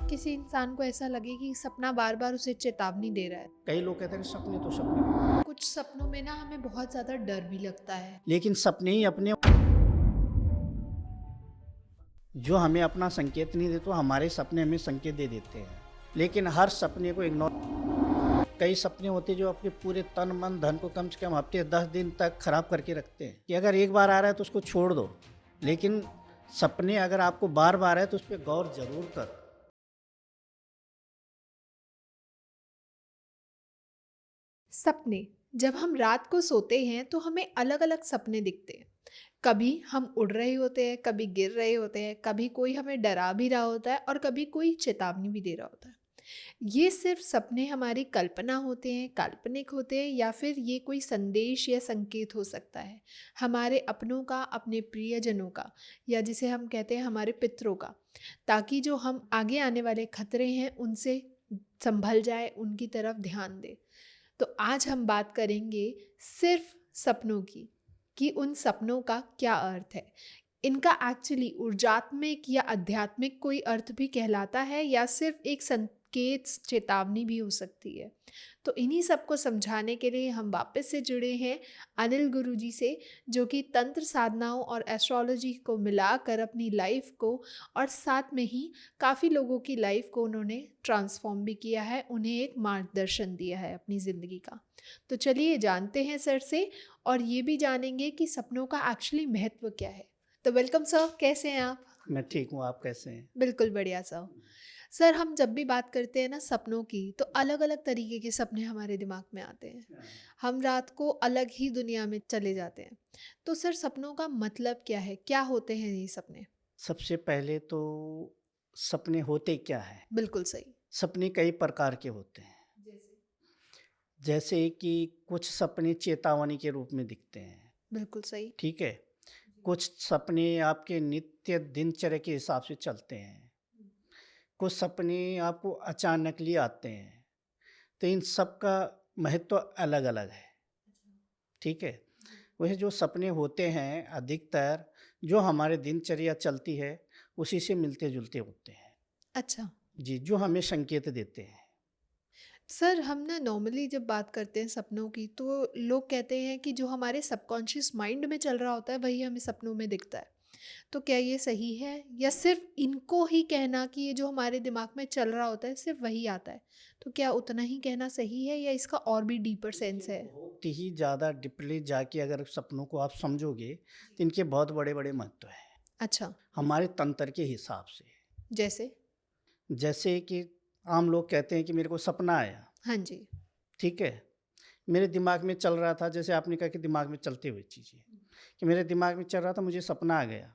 किसी इंसान को ऐसा लगे कि सपना बार बार उसे चेतावनी दे रहा है। कई लोग कहते हैं सपने तो सपने होते हैं, कुछ सपनों में ना हमें बहुत ज़्यादा डर भी लगता है। लेकिन सपने ही अपने जो हमें अपना संकेत नहीं देते, तो हमारे सपने हमें संकेत दे देते हैं। लेकिन हर सपने को इग्नोर, कई सपने होते हैं जो आपके पूरे तन मन धन को कम से कम हफ्ते 10 दिन तक खराब करके रखते हैं कि अगर एक बार आ रहा है तो उसको छोड़ दो, लेकिन सपने अगर आपको बार बार है तो उस पर गौर जरूर करो। सपने, जब हम रात को सोते हैं तो हमें अलग अलग सपने दिखते हैं। कभी हम उड़ रहे होते हैं, कभी गिर रहे होते हैं, कभी कोई हमें डरा भी रहा होता है और कभी कोई चेतावनी भी दे रहा होता है। ये सिर्फ सपने हमारी कल्पना होते हैं, काल्पनिक होते हैं, या फिर ये कोई संदेश या संकेत हो सकता है हमारे अपनों का, अपने प्रियजनों का, या जिसे हम कहते हैं हमारे पितरों का, ताकि जो हम आगे आने वाले खतरे हैं उनसे संभल जाए, उनकी तरफ ध्यान दे। तो आज हम बात करेंगे सिर्फ सपनों की, कि उन सपनों का क्या अर्थ है। इनका एक्चुअली ऊर्जात्मक या आध्यात्मिक कोई अर्थ भी कहलाता है, या सिर्फ एक संकेत, चेतावनी भी हो सकती है। तो इन्हीं सब को समझाने के लिए हम वापस से जुड़े हैं अनिल गुरुजी से, जो कि तंत्र साधनाओं और एस्ट्रोलॉजी को मिलाकर अपनी लाइफ को और साथ में ही काफ़ी लोगों की लाइफ को उन्होंने ट्रांसफॉर्म भी किया है, उन्हें एक मार्गदर्शन दिया है अपनी ज़िंदगी का। तो चलिए जानते हैं सर से, और ये भी जानेंगे कि सपनों का एक्चुअली महत्व क्या है। तो वेलकम सर, कैसे हैं आप? मैं ठीक हूँ, आप कैसे हैं? बिल्कुल बढ़िया सर। सर, हम जब भी बात करते हैं ना सपनों की, तो अलग अलग तरीके के सपने हमारे दिमाग में आते हैं। हम रात को अलग ही दुनिया में चले जाते हैं। तो सर, सपनों का मतलब क्या है, क्या होते हैं ये सपने? सबसे पहले तो सपने होते क्या है? बिल्कुल सही। सपने कई प्रकार के होते हैं। जैसे? जैसे कि कुछ सपने चेतावनी के रूप में दिखते हैं, बिल्कुल सही। ठीक है। कुछ सपने आपके नित्य दिनचर्या के हिसाब से चलते हैं, कुछ सपने आपको अचानकली आते हैं। तो इन सब का महत्व अलग अलग है, ठीक है। वह जो सपने होते हैं अधिकतर जो हमारे दिनचर्या चलती है उसी से मिलते जुलते होते हैं। अच्छा। जी, जो हमें संकेत देते हैं। सर, हम ना नॉर्मली जब बात करते हैं सपनों की, तो लोग कहते हैं कि जो हमारे सबकॉन्शियस माइंड में चल रहा होता है वही हमें सपनों में दिखता है। तो क्या ये सही है, या सिर्फ इनको ही कहना कि ये जो हमारे दिमाग में चल रहा होता है सिर्फ वही आता है? तो क्या उतना ही कहना सही है, या इसका और भी डीपर सेंस है? बहुत ही ज़्यादा डीपली जाके अगर सपनों को आप समझोगे तो इनके बहुत बड़े बड़े महत्व हैं अच्छा। हमारे तंत्र के हिसाब से। जैसे? जैसे कि आम लोग कहते हैं कि मेरे को सपना आया, हाँ जी। ठीक है। मेरे दिमाग में चल रहा था, जैसे आपने कहा कि दिमाग में चलती हुई चीज़ें, कि मेरे दिमाग में चल रहा था, मुझे सपना आ गया।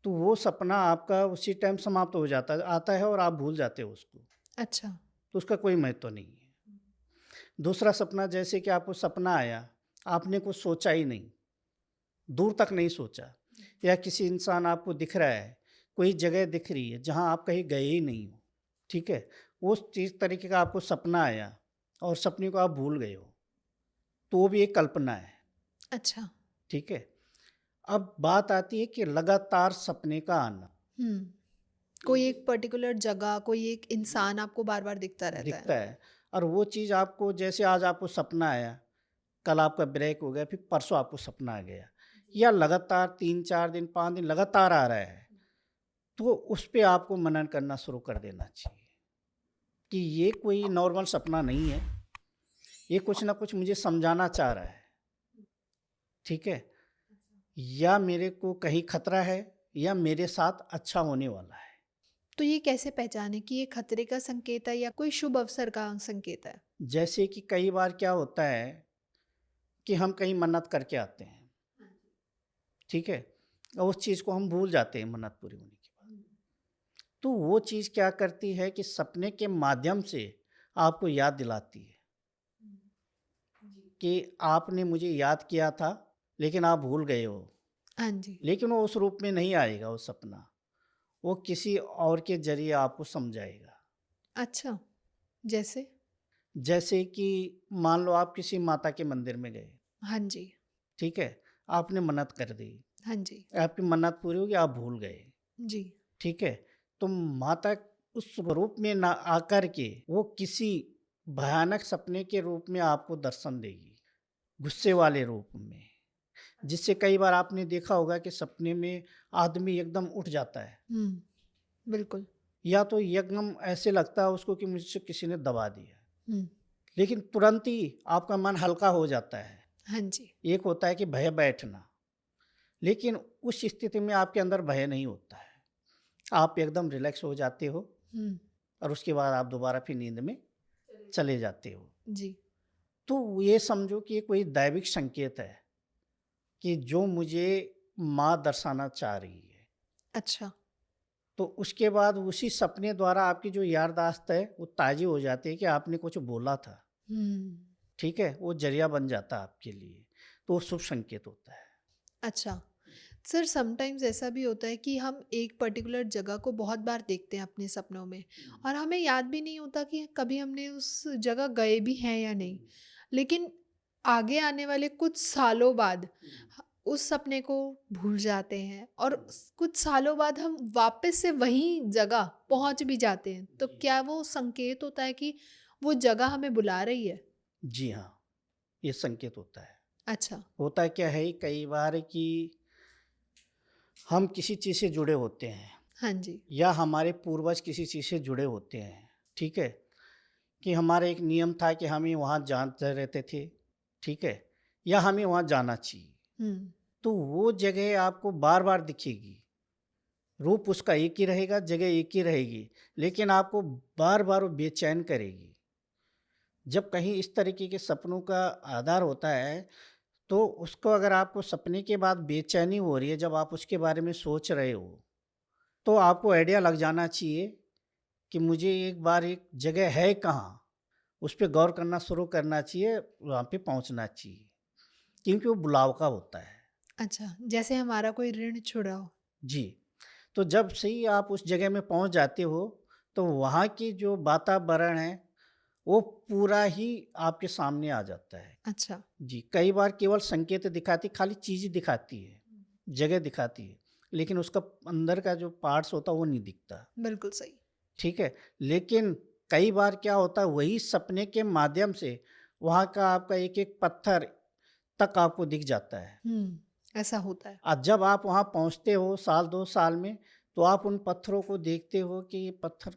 तो वो सपना आपका उसी टाइम समाप्त हो जाता है, आता है और आप भूल जाते हो उसको। अच्छा। तो उसका कोई महत्व नहीं है। दूसरा सपना, जैसे कि आपको सपना आया, आपने कुछ सोचा ही नहीं, दूर तक नहीं सोचा, या किसी इंसान आपको दिख रहा है, कोई जगह दिख रही है जहाँ आप कहीं गए ही नहीं हो, ठीक है। उस चीज़ तरीके का आपको सपना आया और सपने को आप भूल गए हो, तो वो भी एक कल्पना है, अच्छा। ठीक है। अब बात आती है कि लगातार सपने का आना हम्म। कोई एक पर्टिकुलर जगह, कोई एक इंसान आपको बार बार दिखता रहता है? दिखता है, और वो चीज़ आपको, जैसे आज आपको सपना आया, कल आपका ब्रेक हो गया, फिर परसों आपको सपना आ गया, या लगातार 3 4 दिन 5 दिन लगातार आ रहा है, तो उस पे आपको मनन करना शुरू कर देना चाहिए कि ये कोई नॉर्मल सपना नहीं है, ये कुछ ना कुछ मुझे समझाना चाह रहा है, ठीक है। या मेरे को कहीं खतरा है, या मेरे साथ अच्छा होने वाला है। तो ये कैसे पहचाने कि ये खतरे का संकेत है या कोई शुभ अवसर का संकेत है? जैसे कि कई बार क्या होता है कि हम कहीं मन्नत करके आते हैं, ठीक है, और उस चीज़ को हम भूल जाते हैं मन्नत पूरी होने के बाद। तो वो चीज़ क्या करती है कि सपने के माध्यम से आपको याद दिलाती है कि आपने मुझे याद किया था, लेकिन आप भूल गए हो। हाँ जी। लेकिन वो उस रूप में नहीं आएगा वो सपना, वो किसी और के ज़रिए आपको समझाएगा। अच्छा। जैसे? जैसे कि मान लो आप किसी माता के मंदिर में गए, हाँ जी। ठीक है, आपने मन्नत कर दी, हाँ जी। आपकी मन्नत पूरी होगी, आप भूल गए, जी। ठीक है। तो माता उस रूप में ना आकर के वो किसी भयानक सपने के रूप में आपको दर्शन देगी, गुस्से वाले रूप में। जिससे कई बार आपने देखा होगा कि सपने में आदमी एकदम उठ जाता है, हुँ, बिल्कुल। या तो एकदम ऐसे लगता है उसको कि मुझसे किसी ने दबा दिया, हुँ, लेकिन तुरंत ही आपका मन हल्का हो जाता है। हाँ जी। एक होता है कि भय बैठना, लेकिन उस स्थिति में आपके अंदर भय नहीं होता है। आप एकदम रिलैक्स हो जाते हो हुँ, और उसके बाद आप दोबारा फिर नींद में चले जाते हो। जी, तो ये समझो कि ये कोई दैविक संकेत है कि जो मुझे माँ दर्शाना चाह रही है। अच्छा। तो उसके बाद उसी सपने द्वारा आपकी जो याददाश्त है वो ताज़ी हो जाती है कि आपने कुछ बोला था, हुँ, ठीक है? वो ज़रिया बन जाता है आपके लिए, तो वो शुभ संकेत होता है। अच्छा। सर समटाइम्स ऐसा भी होता है कि हम एक पर्टिकुलर जगह को बहुत बार देखते हैं अपने सपनों में और हमें याद भी नहीं होता कि कभी हमने उस जगह गए भी हैं या नहीं। लेकिन आगे आने वाले कुछ सालों बाद उस सपने को भूल जाते हैं और कुछ सालों बाद हम वापस से वही जगह पहुंच भी जाते हैं। तो क्या वो संकेत होता है कि वो जगह हमें बुला रही है? जी हाँ, ये संकेत होता है। अच्छा। होता क्या है कई बार कि हम किसी चीज़ से जुड़े होते हैं हाँ जी। या हमारे पूर्वज किसी चीज़ से जुड़े होते हैं, ठीक है? कि हमारा एक नियम था कि हमें वहाँ जानते रहते थे, ठीक है? या हमें वहाँ जाना चाहिए। हम्म। तो वो जगह आपको बार-बार दिखेगी। रूप उसका एक ही रहेगा, जगह एक ही रहेगी, लेकिन आपको बार-बार वो बेचैन करेगी। जब कहीं इस तरीके के सपनों का आधार होता है, तो उसको अगर आपको सपने के बाद बेचैनी हो रही है, जब आप उसके बारे में सोच रहे हो, तो आपको आइडिया लग जाना चाहिए कि मुझे एक बार एक जगह है कहाँ, उस पे गौर करना शुरू करना चाहिए, वहाँ पे पहुँचना चाहिए, क्योंकि वो बुलाव का होता है। अच्छा, जैसे हमारा कोई ऋण छुड़ा हो। जी, तो जब से ही आप उस जगह में पहुँच जाते हो, तो वहाँ की जो वातावरण है, वो पूरा ही आपके सामने आ जाता है। अच्छा। जी, कई बार केवल संकेत दिखाती, खाली चीज़ दिखाती है, जगह दिखाती है, लेकिन उसका अंदर का जो पार्ट्स होता है वो नहीं दिखता, बिल्कुल सही। ठीक है? लेकिन कई बार क्या होता है वही सपने के माध्यम से वहाँ का आपका एक-एक पत्थर तक आपको दिख जाता है। ऐसा होता है। जब आप वहाँ पहुँचते हो साल 2 साल में, तो आप उन पत्थरों को देखते हो कि ये पत्थर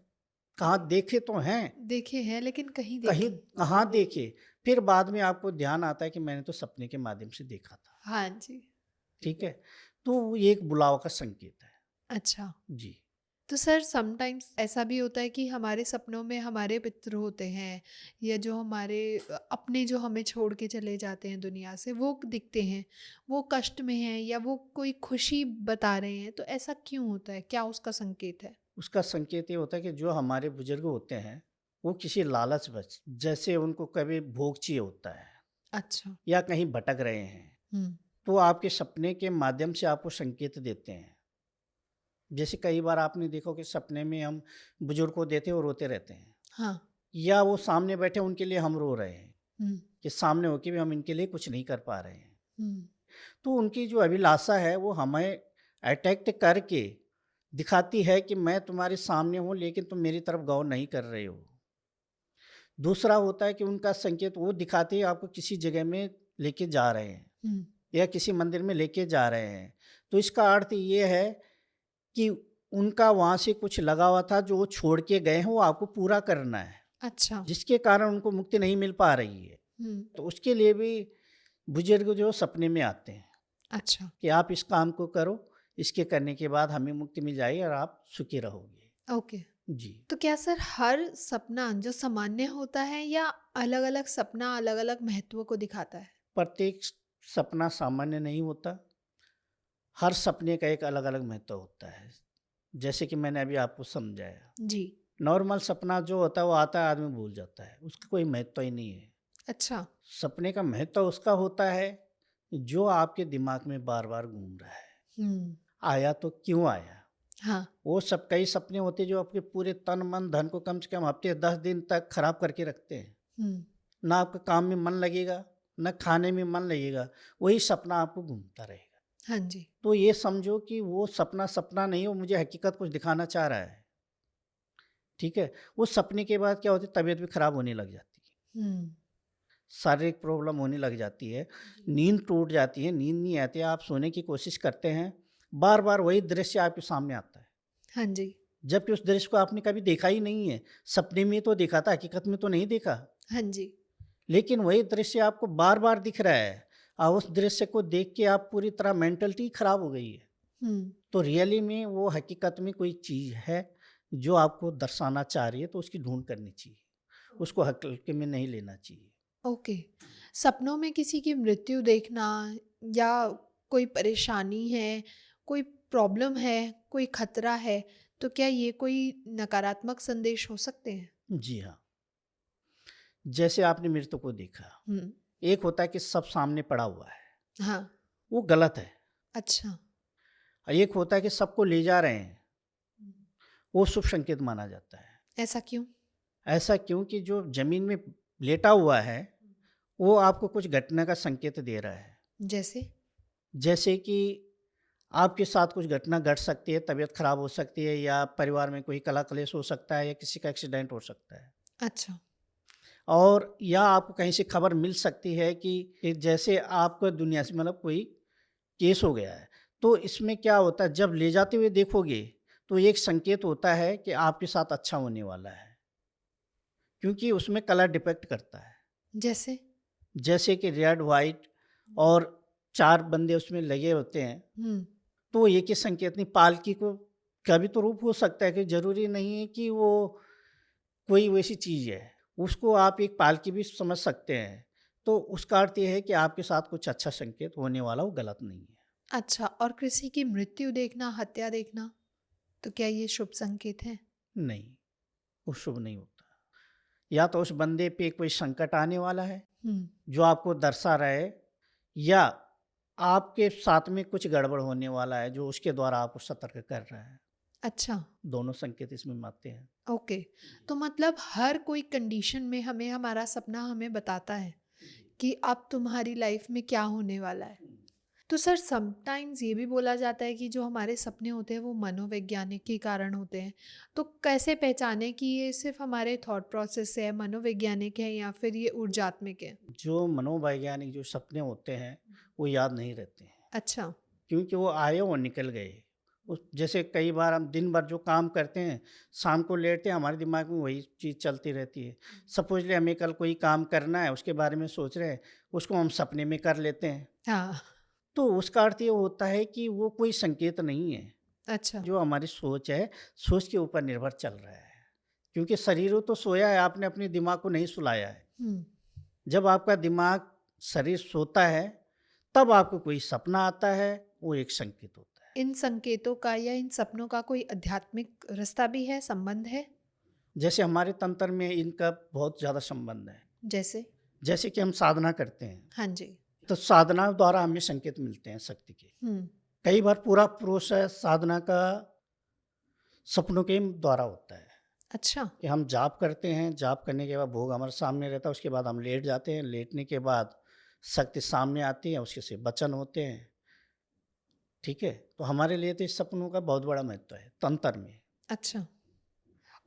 कहाँ देखे तो हैं, देखे हैं लेकिन कहीं कहीं देखे। कहाँ देखे? फिर बाद में आपको ध्यान आता है कि मैंने तो सपने के माध्यम से देखा था, हाँ जी। ठीक है? तो ये एक बुलाव का संकेत है। अच्छा। जी। तो सर समटाइम्स ऐसा भी होता है कि हमारे सपनों में हमारे पितृ होते हैं या जो हमारे अपने जो हमें छोड़ के चले जाते हैं दुनिया से वो दिखते हैं। वो कष्ट में हैं या वो कोई खुशी बता रहे हैं, तो ऐसा क्यों होता है? क्या उसका संकेत है? उसका संकेत ये होता है कि जो हमारे बुजुर्ग होते हैं, वो किसी लालचवश जैसे उनको कभी भोग चाहिए होता है अच्छा। या कहीं भटक रहे हैं, हुँ। तो आपके सपने के माध्यम से आपको संकेत देते हैं। जैसे कई बार आपने देखा हो कि सपने में हम बुजुर्ग को देते हैं और रोते रहते हैं, हाँ। या वो सामने बैठे उनके लिए हम रो रहे हैं हुँ, कि सामने होके भी हम इनके लिए कुछ नहीं कर पा रहे हैं। हुँ। तो उनकी जो अभिलाषा है वो हमें अट्रैक्ट करके दिखाती है कि मैं तुम्हारे सामने हूँ लेकिन तुम मेरी तरफ गौर नहीं कर रहे हो। दूसरा होता है कि उनका संकेत वो दिखाते हैं आपको किसी जगह में लेके जा रहे हैं हुँ। या किसी मंदिर में लेके जा रहे हैं। तो इसका अर्थ ये है कि उनका वहाँ से कुछ लगा हुआ था जो वो छोड़ के गए हैं, वो आपको पूरा करना है, अच्छा। जिसके कारण उनको मुक्ति नहीं मिल पा रही है। हुँ। तो उसके लिए भी बुजुर्ग जो सपने में आते हैं अच्छा। कि आप इस काम को करो, इसके करने के बाद हमें मुक्ति मिल जाएगी और आप सुखी रहोगे। ओके। जी। तो क्या सर हर सपना जो सामान्य होता है या अलग-अलग सपना अलग-अलग महत्व को दिखाता है? प्रत्येक सपना सामान्य नहीं होता, हर सपने का एक अलग-अलग महत्व होता है। जैसे कि मैंने अभी आपको समझाया। जी। नॉर्मल सपना जो होता है वो आता है आदमी भूल जाता है, उसका कोई महत्व ही नहीं है। अच्छा। सपने का महत्व उसका होता है जो आपके दिमाग में बार-बार घूम रहा है। हुँ। आया तो क्यों आया? हाँ। वो सब कई सपने होते हैं जो आपके पूरे तन, मन, धन को कम से कम हफ्ते 10 दिन तक खराब करके रखते हैं। हुँ। ना आपका काम में मन लगेगा, ना खाने में मन लगेगा, वही सपना आपको घूमता रहेगा। हाँ जी। तो ये समझो कि वो सपना सपना नहीं, वो मुझे हकीकत कुछ दिखाना चाह रहा है। ठीक है? उस सपने के बाद क्या होती है, तबीयत भी खराब होने लग जाती है, हुँ। शारीरिक प्रॉब्लम होने लग जाती है, जी। नींद टूट जाती है, नींद नहीं आती है, आप सोने की कोशिश करते हैं, बार-बार वही दृश्य आपके सामने आता है, हाँ जी। जबकि उस दृश्य को आपने कभी देखा ही नहीं है। सपने में तो देखा था, हकीकत में तो नहीं देखा, हाँ जी। लेकिन वही दृश्य आपको बार-बार दिख रहा है और उस दृश्य को देख के आप पूरी तरह मेंटलिटी खराब हो गई है। हुँ। तो रियली में वो हकीकत में कोई चीज़ है जो आपको दर्शाना चाह रही है, तो उसकी ढूँढ करनी चाहिए। उसको हल्के में नहीं लेना चाहिए। ओके। सपनों में किसी की मृत्यु देखना या कोई परेशानी है, कोई प्रॉब्लम है, कोई खतरा है, तो क्या ये कोई नकारात्मक संदेश हो सकते हैं? जी हाँ, जैसे आपने मृत्यु को देखा, हुँ। एक होता है कि सब सामने पड़ा हुआ है, हाँ। वो गलत है। अच्छा। और एक होता है कि सबको ले जा रहे हैं, हुँ। वो शुभ संकेत माना जाता है। ऐसा क्यों? ऐसा क्यों कि जो ज़मीन में लेटा हुआ है, वो आपको कुछ घटना का संकेत दे रहा है। जैसे? जैसे कि आपके साथ कुछ घटना घट सकती है, तबीयत खराब हो सकती है या परिवार में कोई कलह-क्लेश हो सकता है या किसी का एक्सीडेंट हो सकता है। अच्छा। और या आपको कहीं से खबर मिल सकती है कि जैसे आपको दुनिया से मतलब कोई केस हो गया है। तो इसमें क्या होता है, जब ले जाते हुए देखोगे, तो एक संकेत होता है कि आपके साथ अच्छा होने वाला है, क्योंकि उसमें कलर डिपेक्ट करता है। जैसे? जैसे कि रेड, व्हाइट और 4 बंदे उसमें लगे होते हैं, हुँ। तो एक ही संकेत नहीं, पालकी को का भी तो रूप हो सकता है, कि ज़रूरी नहीं है कि वो कोई वैसी चीज़ है। उसको आप एक पालकी भी समझ सकते हैं। तो उसका अर्थ ये है कि आपके साथ कुछ अच्छा संकेत होने वाला, वो गलत नहीं है। अच्छा, और किसी की मृत्यु देखना, हत्या देखना, तो क्या ये शुभ संकेत है? नहीं, वो शुभ नहीं होता। या तो उस बंदे पे कोई संकट आने वाला है, हुँ। जो आपको दर्शा रहा है, या आपके साथ में कुछ गड़बड़ होने वाला है, जो उसके द्वारा आपको सतर्क कर रहा है। अच्छा। दोनों संकेत इसमें आते हैं। ओके। तो मतलब हर कोई कंडीशन में हमें हमारा सपना हमें बताता है कि अब तुम्हारी लाइफ में क्या होने वाला है। तो सर समटाइम्स ये भी बोला जाता है कि जो हमारे सपने होते हैं वो मनोवैज्ञानिक के कारण होते हैं। तो कैसे पहचानें कि ये सिर्फ हमारे थॉट प्रोसेस से है, मनोवैज्ञानिक है या फिर ये ऊर्जात्मक है? जो मनोवैज्ञानिक जो सपने होते हैं, वो याद नहीं रहते हैं, अच्छा। क्योंकि वो आए और निकल गए। उस जैसे कई बार हम दिन भर जो काम करते हैं, शाम को लेटते हैं, हमारे दिमाग में वही चीज़ चलती रहती है। सपोज़ली हमें कल कोई काम करना है, उसके बारे में सोच रहे हैं, उसको हम सपने में कर लेते हैं। हाँ। तो उसका अर्थ ये होता है कि वो कोई संकेत नहीं है। अच्छा। जो हमारी सोच है, सोच के ऊपर निर्भर चल रहा है। क्योंकि शरीर तो सोया है, आपने अपने दिमाग को नहीं सुलाया है। हुँ। जब आपका दिमाग, शरीर सोता है, तब आपको कोई सपना आता है, वो एक संकेत होता है। इन संकेतों का या इन सपनों का कोई आध्यात्मिक रास्ता भी है, संबंध है? जैसे हमारे तंत्र में इनका बहुत ज़्यादा संबंध है। जैसे? जैसे कि हम साधना करते हैं, हाँ जी। तो साधना द्वारा हमें संकेत मिलते हैं शक्ति के। हुँ। कई बार पूरा प्रोसेस साधना का सपनों के द्वारा होता है। अच्छा। कि हम जाप करते हैं, जाप करने के बाद भोग हमारे सामने रहता है, उसके बाद हम लेट जाते हैं, लेटने के बाद शक्ति सामने आती है, उसके से वचन होते हैं, ठीक है? तो हमारे लिए तो इस सपनों का बहुत बड़ा महत्व है, तंत्र में। अच्छा।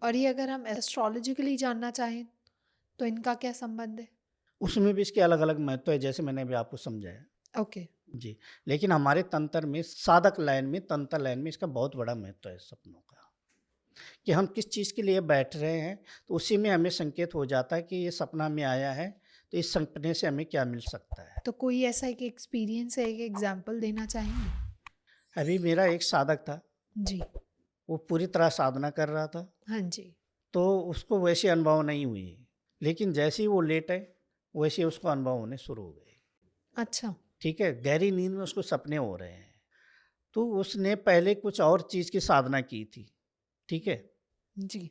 और ये अगर हम एस्ट्रोलॉजिकली जानना चाहें, तो इनका क्या संबंध है? उसमें भी इसके अलग-अलग महत्व है, जैसे मैंने अभी आपको समझाया। ओके। जी, लेकिन हमारे तंत्र में, साधक लाइन में, तंत्र लाइन में इसका बहुत बड़ा महत्व है सपनों का, कि हम किस चीज़ के लिए बैठ रहे हैं, तो उसी में हमें संकेत हो जाता है कि ये सपना में आया है, तो इस सपने से हमें क्या मिल सकता है। तो कोई ऐसा एक एक्सपीरियंस है, एक एग्ज़ाम्पल देना चाहेंगे? अभी मेरा एक साधक था, जी। वो पूरी तरह साधना कर रहा था, हाँ जी। तो उसको वैसे अनुभव नहीं हुए, लेकिन जैसे ही वो लेटे, वैसे ही उसको अनुभव होने शुरू हो गए। अच्छा। ठीक है? गहरी नींद में उसको सपने हो रहे हैं। तो उसने पहले कुछ और चीज़ की साधना की थी, ठीक है? जी।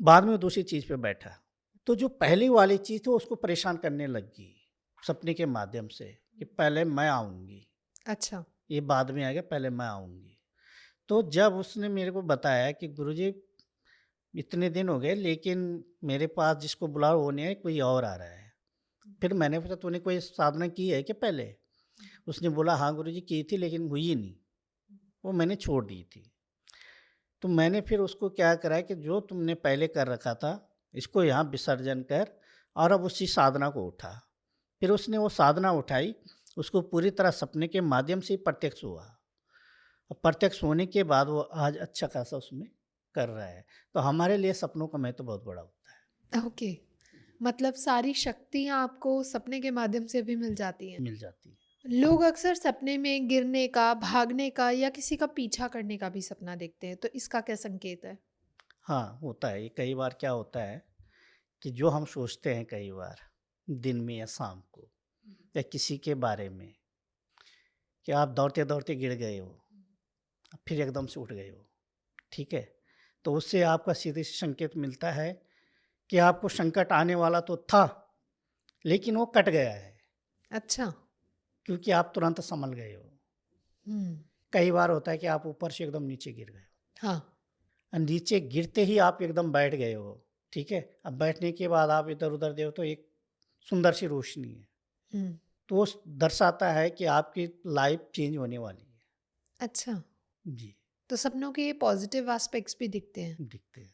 बाद में वो दूसरी चीज़ पे बैठा। तो जो पहली वाली चीज़ थी, वो उसको परेशान करने लगी, सपने के माध्यम से, कि पहले मैं आऊँगी, अच्छा। ये बाद में आएगा, पहले मैं आऊँगी। तो जब उसने मेरे को बताया कि गुरुजी इतने दिन हो गए, लेकिन मेरे पास जिसको बुलाओ वो नहीं है, कोई और आ रहा है। फिर मैंने पूछा, तूने कोई साधना की है क्या पहले? उसने बोला, हाँ गुरुजी की थी, लेकिन हुई नहीं, वो मैंने छोड़ दी थी। तो मैंने फिर उसको क्या करा कि जो तुमने पहले कर रखा था, इसको यहाँ विसर्जन कर और अब उसी साधना को उठा। फिर उसने वो साधना उठाई, उसको पूरी तरह सपने के माध्यम से ही प्रत्यक्ष हुआ। और प्रत्यक्ष होने के बाद वो आज अच्छा खासा उसमें कर रहा है। तो हमारे लिए सपनों का महत्व बहुत बड़ा होता है। ओके, मतलब सारी शक्तियाँ आपको सपने के माध्यम से भी मिल जाती हैं। मिल जाती है। लोग अक्सर सपने में गिरने का, भागने का या किसी का पीछा करने का भी सपना देखते हैं, तो इसका क्या संकेत है? हाँ, होता है। ये कई बार क्या होता है कि जो हम सोचते हैं कई बार दिन में या शाम को या किसी के बारे में कि आप दौड़ते-दौड़ते गिर गए हो, फिर एकदम से उठ गए हो, ठीक है? तो उससे आपका सीधे से संकेत मिलता है कि आपको संकट आने वाला तो था, लेकिन वो कट गया है, अच्छा। क्योंकि आप तुरंत संभल गए हो। हुँ। कई बार होता है कि आप ऊपर से एकदम नीचे गिर गए हो हाँ। और नीचे गिरते ही आप एकदम बैठ गए हो, ठीक है? अब बैठने के बाद आप इधर-उधर देखो तो एक सुंदर सी रोशनी है, हुँ। तो वो दर्शाता है कि आपकी लाइफ चेंज होने वाली है। अच्छा, जी, तो सपनों के ये पॉज़िटिव एस्पेक्ट्स भी दिखते हैं। दिखते हैं।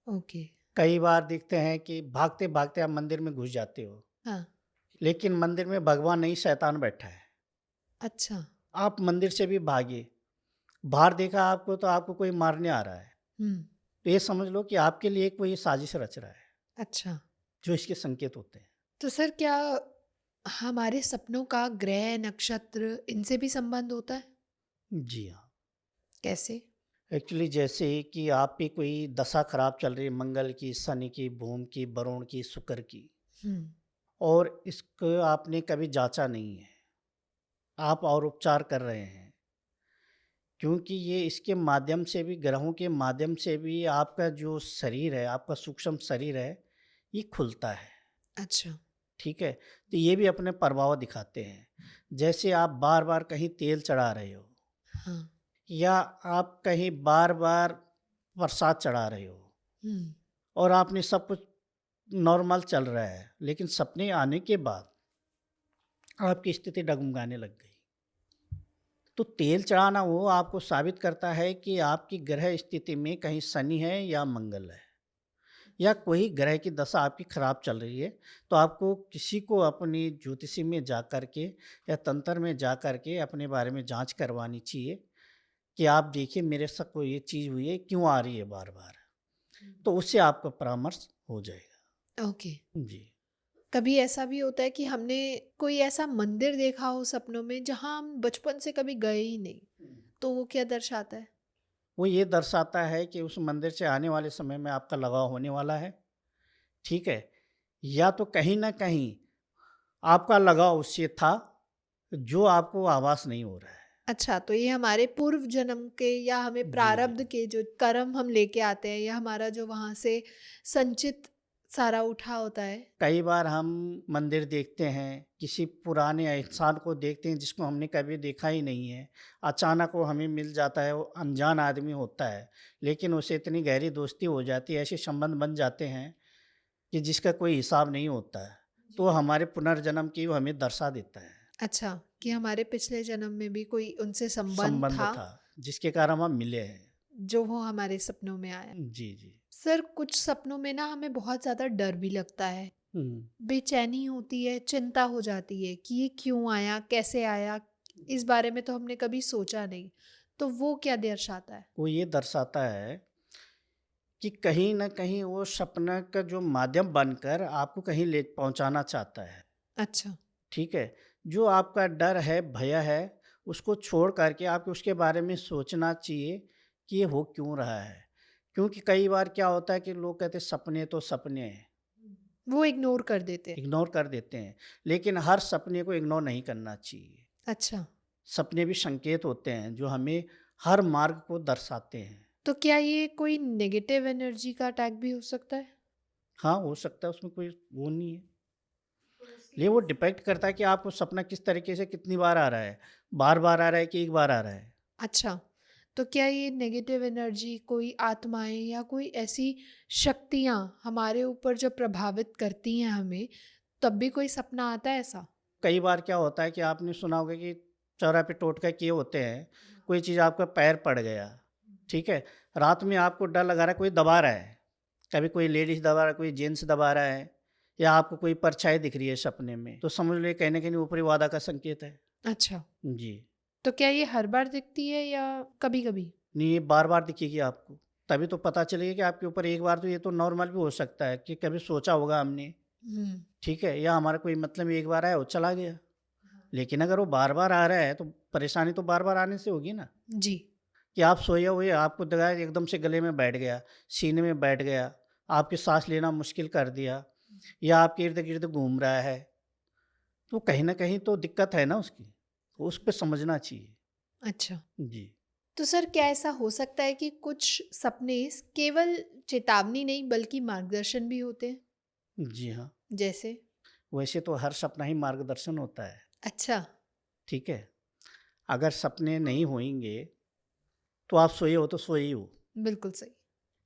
ओके। कई बार दिखते हैं कि भागते-भागते आप मंदिर में घुस जाते हो, हाँ। लेकिन मंदिर में भगवान नहीं शैतान बैठा है। अच्छा। आप मंदिर से भी भागे, बाहर देखा आपको तो आपको कोई मारने आ रहा है। हुँ। तो ये समझ लो कि आपके लिए कोई साजिश रच रहा है, अच्छा, जो इसके संकेत होते हैं। तो सर क्या हमारे सपनों का ग्रह, नक्षत्र इनसे भी संबंध होता है? जी हाँ। कैसे? एक्चुअली जैसे कि आपकी कोई दशा खराब चल रही है मंगल की, शनि की, भूमि की, वरुण की, शुक्र की हुँ। और इसको आपने कभी जाँचा नहीं है। आप और उपचार कर रहे हैं। क्योंकि ये इसके माध्यम से भी ग्रहों के माध्यम से भी आपका जो शरीर है, आपका सूक्ष्म शरीर है, ये खुलता है, अच्छा। ठीक है? तो ये भी अपने प्रभाव दिखाते हैं। जैसे आप बार-बार कहीं तेल चढ़ा रहे हो हाँ। या आप कहीं बार-बार प्रसाद चढ़ा रहे हो हुँ। और आपने सब कुछ नॉर्मल चल रहा है, लेकिन सपने आने के बाद आपकी स्थिति डगमगाने लग गई। तो तेल चढ़ाना वो आपको साबित करता है कि आपकी ग्रह स्थिति में कहीं शनि है या मंगल है या कोई ग्रह की दशा आपकी खराब चल रही है। तो आपको किसी को अपनी ज्योतिषी में जा कर के या तंत्र में जा कर के अपने बारे में जांच करवानी चाहिए कि आप देखिए मेरे साथ कोई ये चीज़ हुई है, क्यों आ रही है बार बार। तो उससे आपका परामर्श हो जाएगा। ओके। जी। कभी ऐसा भी होता है कि हमने कोई ऐसा मंदिर देखा हो सपनों में जहाँ हम बचपन से कभी गए ही नहीं, तो वो क्या दर्शाता है? वो ये दर्शाता है कि उस मंदिर से आने वाले समय में आपका लगाव होने वाला है, ठीक है? या तो कहीं न कहीं आपका लगाव उससे था, जो आपको आभास नहीं हो रहा है। अच्छा, तो ये हमारे पूर्व जन्म के या हमें जी, जी। प्रारब्ध के जो कर्म हम लेके आते हैं या हमारा जो वहाँ से संचित सारा उठा होता है। कई बार हम मंदिर देखते हैं, किसी पुराने इंसान को देखते हैं जिसको हमने कभी देखा ही नहीं है। अचानक वो हमें मिल जाता है, वो अनजान आदमी होता है, लेकिन उससे इतनी गहरी दोस्ती हो जाती है, ऐसे संबंध बन जाते हैं कि जिसका कोई हिसाब नहीं होता है। तो वो हमारे पुनर्जन्म की वो हमें दर्शा देता है, अच्छा, कि हमारे पिछले जन्म में भी कोई उनसे संबंध संबंध था, था, जिसके कारण हम मिले हैं। जो वो हमारे सपनों में आया। जी, जी। सर, कुछ सपनों में ना हमें बहुत ज़्यादा डर भी लगता है, हुँ। बेचैनी होती है, चिंता हो जाती है कि ये क्यों आया, कैसे आया? इस बारे में तो हमने कभी सोचा नहीं। तो वो क्या दर्शाता है? वो ये दर्शाता है कि कहीं न कहीं वो सपना का जो माध्यम बनकर आपको कहीं ले पहुँचाना चाहता है, अच्छा। ठीक है? जो आपका डर है, भय है, उसको छोड़ कर के आपको उसके बारे में सोचना चाहिए कि ये हो क्यों रहा है? क्योंकि कई बार क्या होता है कि लोग कहते हैं सपने तो सपने हैं, वो इग्नोर कर देते हैं। इग्नोर कर देते हैं, लेकिन हर सपने को इग्नोर नहीं करना चाहिए। अच्छा, सपने भी संकेत होते हैं जो हमें हर मार्ग को दर्शाते हैं। तो क्या ये कोई नेगेटिव एनर्जी का अटैक भी हो सकता है? हाँ, हो सकता है उसमें कोई वो नहीं है। लेकिन वो डिपेंड करता है कि आपको सपना किस तरीके से कितनी बार आ रहा है। बार-बार आ रहा है कि एक बार आ रहा है। अच्छा, तो क्या ये नेगेटिव एनर्जी कोई आत्माएँ या कोई ऐसी शक्तियाँ हमारे ऊपर जो प्रभावित करती हैं हमें, तब भी कोई सपना आता है ऐसा? कई बार क्या होता है कि आपने सुना होगा कि चौराहे पे टोटका किए होते हैं, कोई चीज़ आपका पैर पड़ गया, ठीक है? रात में आपको डर लगा रहा है कोई दबा रहा है, कभी कोई लेडीज़ दबा रहा है, कोई जेंट्स दबा रहा है या आपको कोई परछाई दिख रही है सपने में, तो समझ लो ये कहीं न कहीं ऊपरी वादा का संकेत है। अच्छा, जी। तो क्या ये हर बार दिखती है या कभी-कभी? नहीं, ये बार-बार दिखेगी आपको, तभी तो पता चलेगा कि आपके ऊपर एक बार तो ये तो नॉर्मल भी हो सकता है कि कभी सोचा होगा हमने, हुँ। ठीक है? या हमारा कोई मतलब एक बार आया और चला गया। लेकिन अगर वो बार-बार आ रहा है तो परेशानी तो बार-बार आने से होगी ना, जी। कि आप सोए हुए आपको लगा एकदम से गले में बैठ गया, सीने में बैठ गया, आपकी साँस लेना मुश्किल कर दिया या आपके इर्द-गिर्द घूम रहा है, तो कहीं न कहीं तो दिक्कत है ना उसकी, तो उस पे समझना चाहिए। अच्छा। जी। तो सर क्या ऐसा हो सकता है कि कुछ सपने केवल चेतावनी नहीं बल्कि मार्गदर्शन भी होते हैं? जी हाँ, जैसे? वैसे तो हर सपना ही मार्गदर्शन होता है, अच्छा। ठीक है? अगर सपने नहीं होएँगे, तो आप सोए हो तो सोए ही हो। बिल्कुल सही।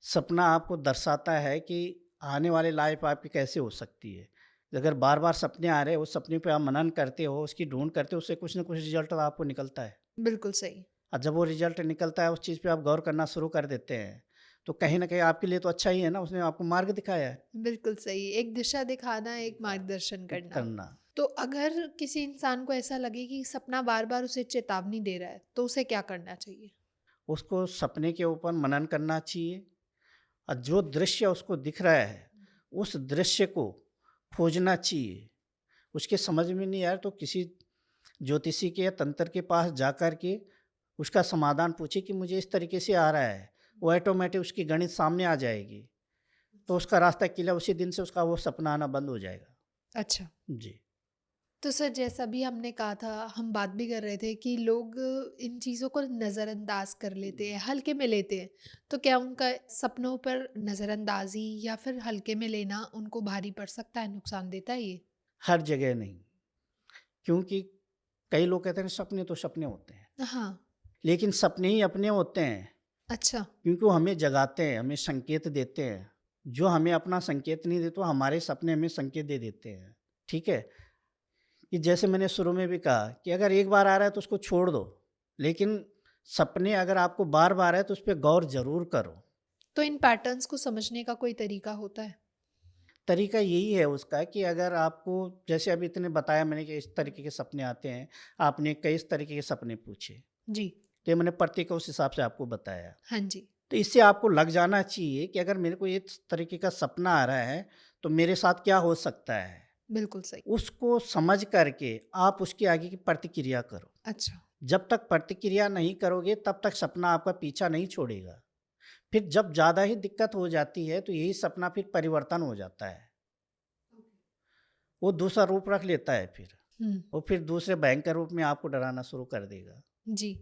सपना आपको दर्शाता है कि आने वाली लाइफ आपकी कैसे हो सकती है। अगर बार-बार सपने आ रहे हैं, उस सपने पे आप मनन करते हो, उसकी ढूँढ करते हो, उससे कुछ न कुछ रिज़ल्ट तो आपको निकलता है। बिल्कुल सही। और जब वो रिज़ल्ट निकलता है, उस चीज़ पे आप गौर करना शुरू कर देते हैं, तो कहीं न कहीं आपके लिए तो अच्छा ही है ना, उसने आपको मार्ग दिखाया है बिल्कुल सही। एक दिशा दिखाना, एक मार्गदर्शन करना। करना। तो अगर किसी इंसान को ऐसा लगे कि सपना बार-बार उसे चेतावनी दे रहा है, तो उसे क्या करना चाहिए? उसको सपने के ऊपर मनन करना चाहिए और जो दृश्य उसको दिख रहा है, उस दृश्य को खोजना चाहिए। उसके समझ में नहीं आया तो किसी ज्योतिषी के या तंत्र के पास जाकर के उसका समाधान पूछे कि मुझे इस तरीके से आ रहा है, वो ऑटोमेटिक उसकी गणित सामने आ जाएगी, तो उसका रास्ता क्लियर, उसी दिन से उसका वो सपना आना बंद हो जाएगा। अच्छा। जी। तो सर जैसा भी हमने कहा था, हम बात भी कर रहे थे कि लोग इन चीज़ों को नज़रअंदाज कर लेते हैं, हल्के में लेते हैं। तो क्या उनका सपनों पर नज़रअंदाज़ी या फिर हल्के में लेना उनको भारी पड़ सकता है, नुकसान देता है ये? हर जगह नहीं, क्योंकि कई लोग कहते हैं सपने तो सपने होते हैं, हाँ। लेकिन सपने ही अपने होते हैं, अच्छा। क्योंकि वो हमें जगाते हैं, हमें संकेत देते हैं। जो हमें अपना संकेत नहीं देते, वो हमारे सपने हमें संकेत दे देते हैं, ठीक है? कि जैसे मैंने शुरू में भी कहा कि अगर एक बार आ रहा है तो उसको छोड़ दो, लेकिन सपने अगर आपको बार-बार आए तो उस पे गौर ज़रूर करो। तो इन पैटर्न्स को समझने का कोई तरीका होता है? तरीका यही है उसका कि अगर आपको जैसे अभी इतने बताया मैंने कि इस तरीके के सपने आते हैं, आपने कई इस तरीके के सपने पूछे, जी। तो ये मैंने प्रत्येक उस हिसाब से आपको बताया। हाँ जी। तो इससे आपको लग जाना चाहिए कि अगर मेरे को इस तरीके का सपना आ रहा है, तो मेरे साथ क्या हो सकता है? बिल्कुल सही। उसको समझ करके आप उसकी आगे की प्रतिक्रिया करो। अच्छा। जब तक प्रतिक्रिया नहीं करोगे तब तक सपना आपका पीछा नहीं छोड़ेगा। फिर जब ज़्यादा ही दिक्कत हो जाती है तो यही सपना फिर परिवर्तन हो जाता है। वो दूसरा रूप रख लेता है फिर। हुँ। वो फिर दूसरे भयंकर रूप में आपको डराना शुरू कर देगा। जी।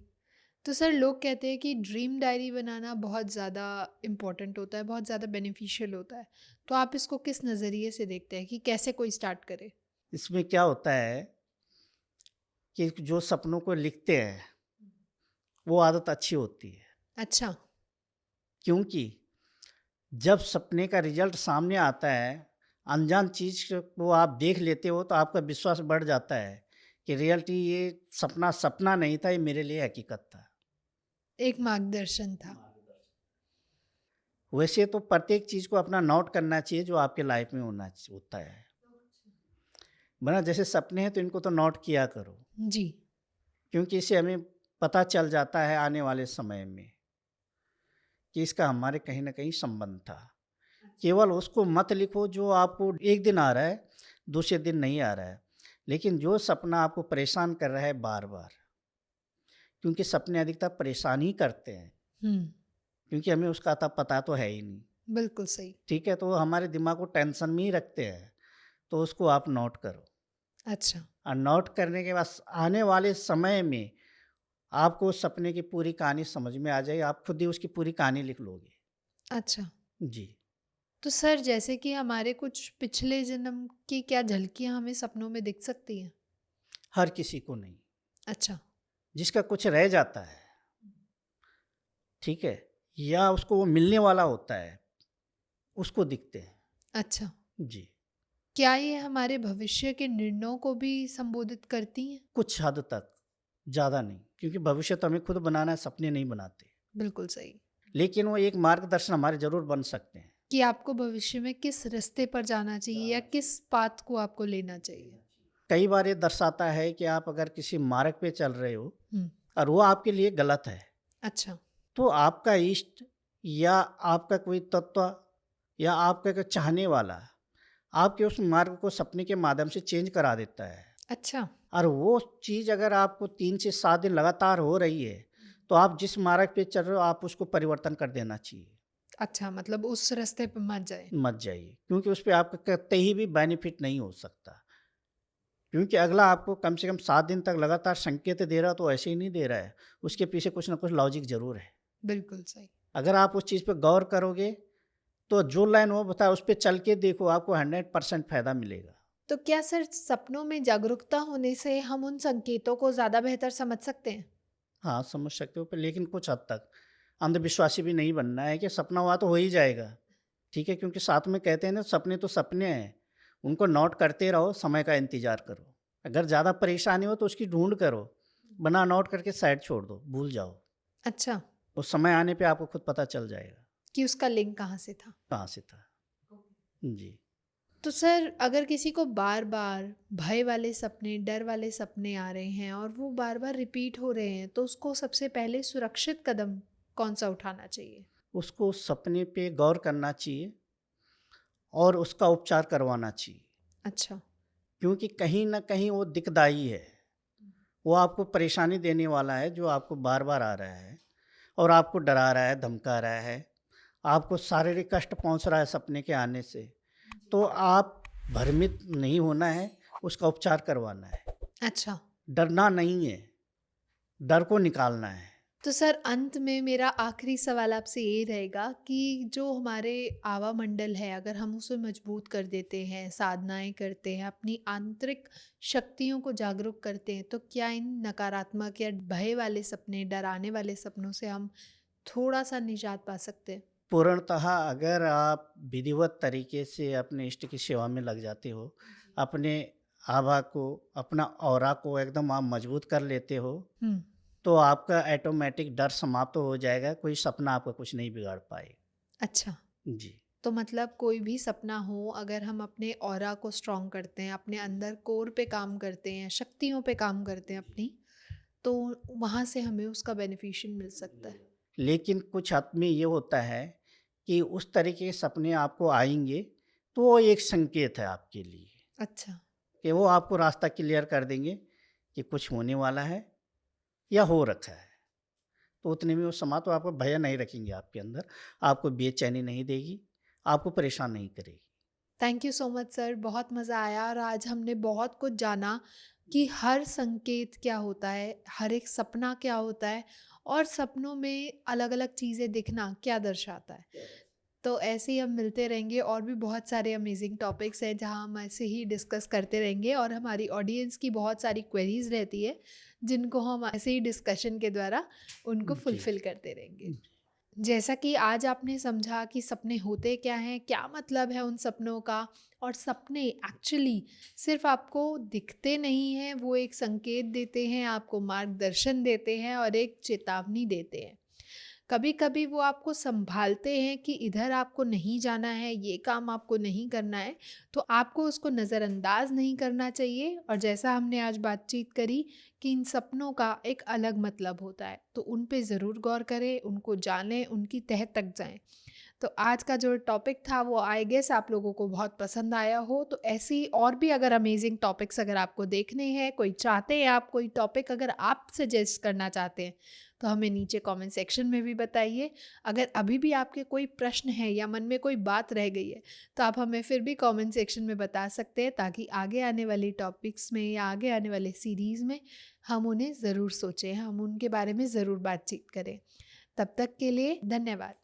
तो सर लोग कहते हैं कि ड्रीम डायरी बनाना बहुत ज़्यादा इम्पोर्टेंट होता है, बहुत ज़्यादा बेनिफिशियल होता है। तो आप इसको किस नज़रिए से देखते हैं कि कैसे कोई स्टार्ट करे? इसमें क्या होता है कि जो सपनों को लिखते हैं, वो आदत अच्छी होती है। अच्छा। क्योंकि जब सपने का रिज़ल्ट सामने आता है, अनजान चीज़ को आप देख लेते हो तो आपका विश्वास बढ़ जाता है कि रियलिटी ये सपना सपना नहीं था, ये मेरे लिए हकीकत था। एक मार्गदर्शन था। वैसे तो प्रत्येक चीज़ को अपना नोट करना चाहिए जो आपके लाइफ में होता है। वरना जैसे सपने हैं तो इनको तो नोट किया करो, जी। क्योंकि इससे हमें पता चल जाता है आने वाले समय में कि इसका हमारे कहीं न कहीं संबंध था। केवल उसको मत लिखो जो आपको एक दिन आ रहा है, दूसरे दिन नहीं आ रहा है। लेकिन जो सपना आपको परेशान कर रहा है बार-बार, क्योंकि सपने अधिकतर परेशान ही करते हैं, हुँ। क्योंकि हमें उसका अता पता तो है ही नहीं। बिल्कुल सही। ठीक है? तो वो हमारे दिमाग को टेंशन में ही रखते हैं, तो उसको आप नोट करो अच्छा। और नोट करने के बाद आने वाले समय में आपको उस सपने की पूरी कहानी समझ में आ जाएगी, आप खुद ही उसकी पूरी कहानी लिख लोगे। अच्छा। जी, तो सर जैसे कि हमारे कुछ पिछले जन्म की क्या झलकियाँ हमें सपनों में दिख सकती हैं? हर किसी को नहीं, अच्छा। जिसका कुछ रह जाता है, ठीक है? या उसको वो मिलने वाला होता है, उसको दिखते हैं। अच्छा। जी, क्या ये हमारे भविष्य के निर्णयों को भी संबोधित करती हैं? कुछ हद तक, ज़्यादा नहीं, क्योंकि भविष्य तो हमें खुद बनाना है, सपने नहीं बनाते। बिल्कुल सही। लेकिन वो एक मार्गदर्शन हमारे ज़रूर बन सकते हैं। कि आपको भविष्य में किस रास्ते पर जाना चाहिए या किस पाथ को आपको लेना चाहिए। कई बार ये दर्शाता है कि आप अगर किसी मार्ग पे चल रहे हो हुँ, और वो आपके लिए गलत है, अच्छा, तो आपका इष्ट या आपका कोई तत्व या आपका कोई चाहने वाला आपके उस मार्ग को सपने के माध्यम से चेंज करा देता है। अच्छा, और वो चीज़ अगर आपको 3 से 7 दिन लगातार हो रही है, तो आप जिस मार्ग पे चल रहे हो आप उसको परिवर्तन कर देना चाहिए। अच्छा मतलब उस रास्ते पे मत जाएँ। मत जाइए, क्योंकि उस पे आपका कतई भी बेनिफिट नहीं हो सकता। क्योंकि अगला आपको कम से कम 7 दिन तक लगातार संकेत दे रहा है, तो ऐसे ही नहीं दे रहा है। उसके पीछे कुछ न कुछ लॉजिक ज़रूर है। बिल्कुल सही। अगर आप उस चीज़ पे गौर करोगे, तो जो लाइन वो बताए उस पे चल के देखो, आपको 100% फ़ायदा मिलेगा। तो क्या सर सपनों में जागरूकता होने से हम उन संकेतों को ज़्यादा बेहतर समझ सकते हैं? हाँ, समझ सकते हो पर लेकिन कुछ हद तक। अंधविश्वासी भी नहीं बनना है कि सपना हुआ तो हो ही जाएगा, ठीक है? क्योंकि साथ में कहते हैं ना सपने तो सपने हैं, उनको नोट करते रहो, समय का इंतज़ार करो। अगर ज़्यादा परेशानी हो तो उसकी ढूँढ करो, वरना नोट करके साइड छोड़ दो, भूल जाओ। अच्छा, उस समय आने पे आपको खुद पता चल जाएगा, कि उसका लिंक कहाँ से था? कहाँ से था। जी। तो सर अगर किसी को बार-बार भय वाले सपने, डर वाले सपने आ रहे हैं और वो बार-बार रिपीट हो रहे हैं, तो उसको सबसे पहले सुरक्षित कदम कौन-सा उठाना चाहिए? उसको उस सपने पे गौर करना चाहिए और उसका उपचार करवाना चाहिए, अच्छा, क्योंकि कहीं न कहीं वो दिक्कतदायी है। वो आपको परेशानी देने वाला है जो आपको बार-बार आ रहा है और आपको डरा रहा है, धमका रहा है, आपको शारीरिक कष्ट पहुँच रहा है सपने के आने से। तो आप भ्रमित नहीं होना है, उसका उपचार करवाना है। अच्छा। डरना नहीं है, डर को निकालना है। तो सर अंत में मेरा आखिरी सवाल आपसे ये रहेगा कि जो हमारे आवामंडल है अगर हम उसे मजबूत कर देते हैं, साधनाएँ करते हैं, अपनी आंतरिक शक्तियों को जागरूक करते हैं, तो क्या इन नकारात्मक या भय वाले सपने, डराने वाले सपनों से हम थोड़ा-सा निजात पा सकते हैं? पूर्णतः अगर आप विधिवत तरीके से अपने इष्ट की सेवा में लग जाते हो, अपने आभा को, अपना ऑरा को एकदम आप मजबूत कर लेते हो, हुँ, तो आपका ऑटोमैटिक डर समाप्त हो जाएगा, कोई सपना आपका कुछ नहीं बिगाड़ पाएगा। अच्छा। जी। तो मतलब कोई भी सपना हो अगर हम अपने ऑरा को स्ट्रॉन्ग करते हैं, अपने अंदर कोर पे काम करते हैं, शक्तियों पे काम करते हैं अपनी, तो वहाँ से हमें उसका बेनिफिशियल मिल सकता है। लेकिन कुछ हद में ये होता है कि उस तरीके के सपने आपको आएँगे, तो वो एक संकेत है आपके लिए अच्छा, कि वो आपको रास्ता क्लियर कर देंगे कि कुछ होने वाला है या हो रखा है। तो उतने में वो समा तो आपको भय नहीं रखेंगे आपके अंदर, आपको बेचैनी नहीं देगी, आपको परेशान नहीं करेगी। Thank you so much sir, बहुत मज़ा आया और आज हमने बहुत कुछ जाना कि हर संकेत क्या होता है, हर एक सपना क्या होता है और सपनों में अलग-अलग चीज़ें दिखना क्या दर्शाता है। तो ऐसे ही हम मिलते रहेंगे और भी बहुत सारे अमेजिंग टॉपिक्स हैं जहाँ हम ऐसे ही डिस्कस करते रहेंगे और हमारी ऑडियंस की बहुत सारी क्वेरीज रहती है जिनको हम ऐसे ही डिस्कशन के द्वारा उनको जी। फुलफिल करते रहेंगे। जैसा कि आज आपने समझा कि सपने होते क्या हैं, क्या मतलब है उन सपनों का और सपने एक्चुअली सिर्फ आपको दिखते नहीं हैं, वो एक संकेत देते हैं, आपको मार्गदर्शन देते हैं और एक चेतावनी देते हैं। कभी-कभी वो आपको सँभालते हैं कि इधर आपको नहीं जाना है, ये काम आपको नहीं करना है, तो आपको उसको नज़रअंदाज नहीं करना चाहिए और जैसा हमने आज बातचीत करी कि इन सपनों का एक अलग मतलब होता है, तो उन पे ज़रूर गौर करें, उनको जानें, उनकी तह तक जाएँ। तो आज का जो टॉपिक था वो आई गेस आप लोगों को बहुत पसंद आया हो, तो ऐसी और भी अगर अमेजिंग टॉपिक्स अगर आपको देखने हैं, कोई चाहते हैं आप कोई टॉपिक अगर आप सजेस्ट करना चाहते हैं, तो हमें नीचे कमेंट सेक्शन में भी बताइए। अगर अभी भी आपके कोई प्रश्न है या मन में कोई बात रह गई है, तो आप हमें फिर भी कमेंट सेक्शन में बता सकते हैं ताकि आगे आने वाली टॉपिक्स में या आगे आने वाले सीरीज़ में हम उन्हें ज़रूर सोचें, हम उनके बारे में ज़रूर बातचीत करें। तब तक के लिए धन्यवाद।